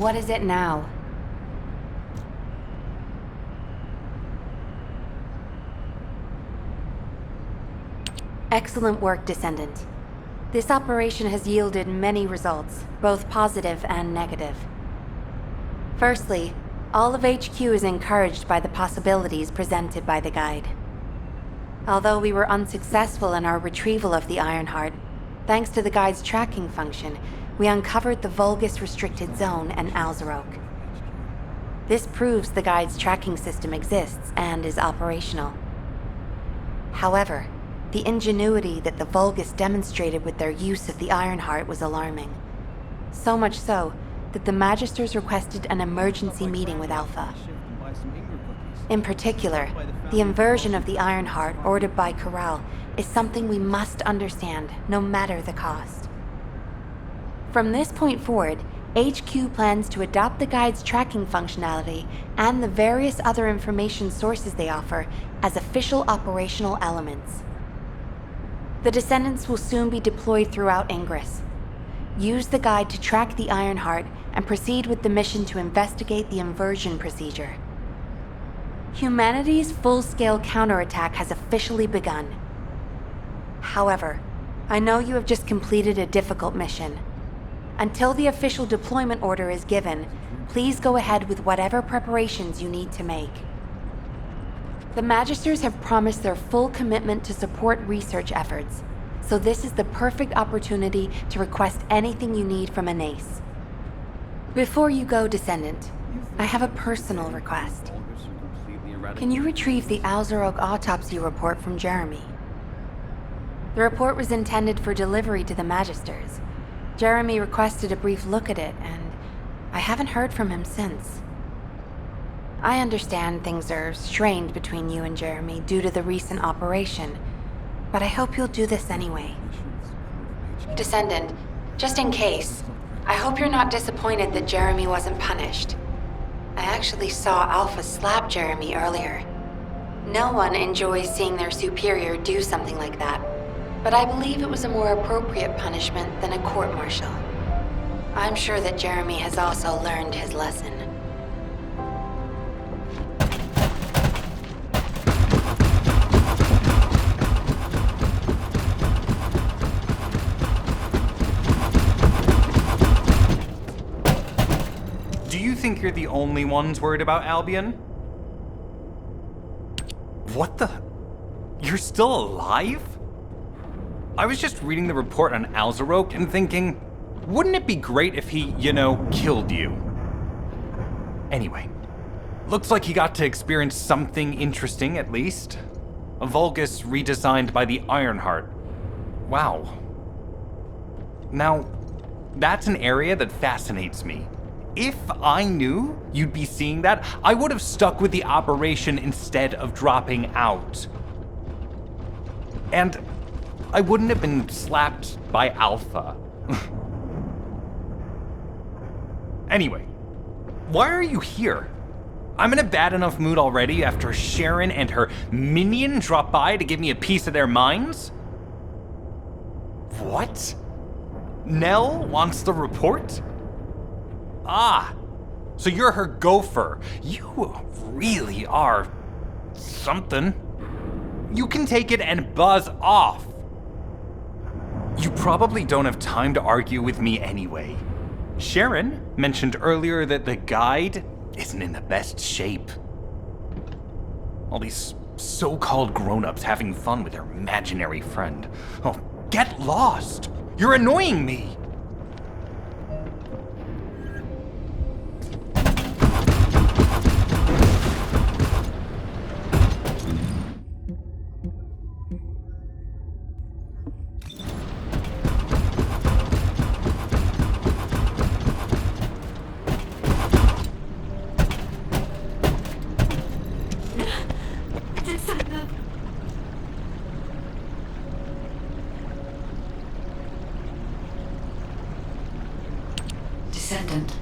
what is it now? Excellent work, Descendant. This operation has yielded many results, both positive and negative. Firstly, all of HQ is encouraged by the possibilities presented by the guide. Although we were unsuccessful in our retrieval of the Ironheart, thanks to the guide's tracking function, we uncovered the Vulgus Restricted Zone and Alzarok. This proves the guide's tracking system exists and is operational. However, the ingenuity that the Vulgus demonstrated with their use of the Ironheart was alarming. So much so that the Magisters requested an emergency meeting with Alpha. In particular, the inversion of the Ironheart ordered by Corral is something we must understand, no matter the cost. From this point forward, HQ plans to adopt the guide's tracking functionality and the various other information sources they offer as official operational elements. The Descendants will soon be deployed throughout Ingress. Use the guide to track the Ironheart and proceed with the mission to investigate the inversion procedure. Humanity's full-scale counterattack has officially begun. However, I know you have just completed a difficult mission. Until the official deployment order is given, please go ahead with whatever preparations you need to make. The Magisters have promised their full commitment to support research efforts, so this is the perfect opportunity to request anything you need from an ace. Before you go, Descendant, I have a personal request. Can you retrieve the Alzarok autopsy report from Jeremy? The report was intended for delivery to the Magisters. Jeremy requested a brief look at it, and I haven't heard from him since. I understand things are strained between you and Jeremy due to the recent operation, but I hope you'll do this anyway. Descendant, just in case, I hope you're not disappointed that Jeremy wasn't punished. I actually saw Alpha slap Jeremy earlier. No one enjoys seeing their superior do something like that, but I believe it was a more appropriate punishment than a court-martial. I'm sure that Jeremy has also learned his lesson. Do you think you're the only ones worried about Albion? What the? You're still alive? I was just reading the report on Alzarok and thinking, wouldn't it be great if he, killed you? Anyway, looks like he got to experience something interesting at least. A Vulgus redesigned by the Ironheart. Wow. Now, that's an area that fascinates me. If I knew you'd be seeing that, I would have stuck with the operation instead of dropping out. And I wouldn't have been slapped by Alpha. Anyway, why are you here? I'm in a bad enough mood already after Sharon and her minion drop by to give me a piece of their minds? What? Nell wants the report? Ah, so you're her gopher. You really are something. You can take it and buzz off. You probably don't have time to argue with me anyway. Sharon mentioned earlier that the guide isn't in the best shape. All these so-called grown-ups having fun with their imaginary friend. Oh, get lost! You're annoying me! Descendant,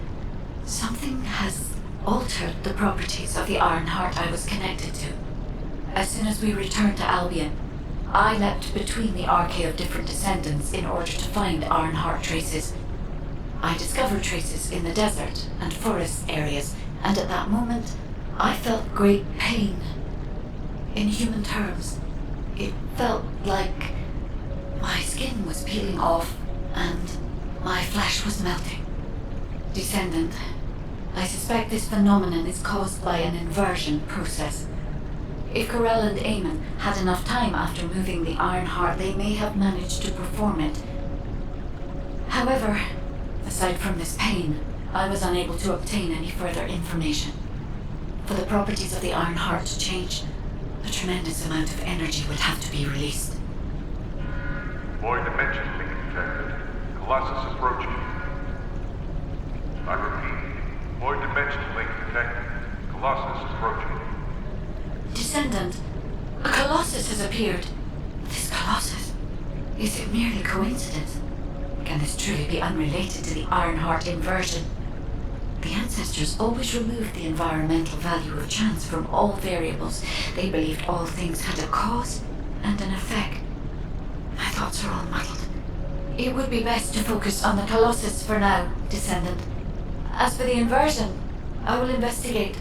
something has altered the properties of the Ironheart I was connected to. As soon as we returned to Albion, I leapt between the arcade of different Descendants in order to find Ironheart traces. I discovered traces in the desert and forest areas, and at that moment, I felt great pain. In human terms, it felt like my skin was peeling off and my flesh was melting. Descendant, I suspect this phenomenon is caused by an inversion process. If Corell and Eamon had enough time after moving the Iron Heart, they may have managed to perform it. However, aside from this pain, I was unable to obtain any further information. For the properties of the Iron Heart to change, a tremendous amount of energy would have to be released. Void dimension link detected. Colossus approaching. I repeat, void dimension link detected. Colossus approaching. Descendant, a Colossus has appeared. This Colossus, is it merely coincidence? Can this truly be unrelated to the Ironheart inversion? The ancestors always removed the environmental value of chance from all variables. They believed all things had a cause and an effect. My thoughts are all muddled. It would be best to focus on the Colossus for now, Descendant. As for the inversion, I will investigate.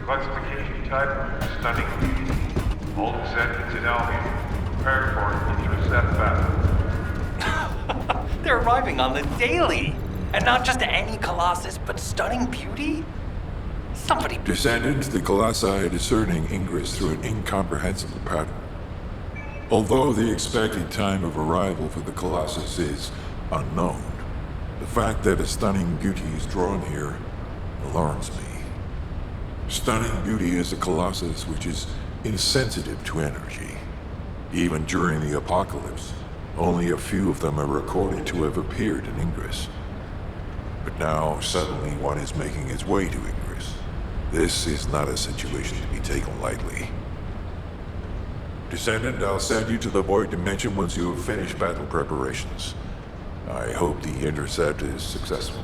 Classification type, stunning. All descendants in Albion, prepare for an intercept battle. They're arriving on the daily! And not just any Colossus, but stunning beauty? Somebody... Descendants, the Colossi are discerning ingress through an incomprehensible pattern. Although the expected time of arrival for the Colossus is unknown, the fact that a stunning beauty is drawn here alarms me. Stunning beauty is a Colossus which is insensitive to energy. Even during the apocalypse, only a few of them are recorded to have appeared in Ingress. But now, suddenly, one is making its way to Ingress. This is not a situation to be taken lightly. Descendant, I'll send you to the Void Dimension once you have finished battle preparations. I hope the intercept is successful.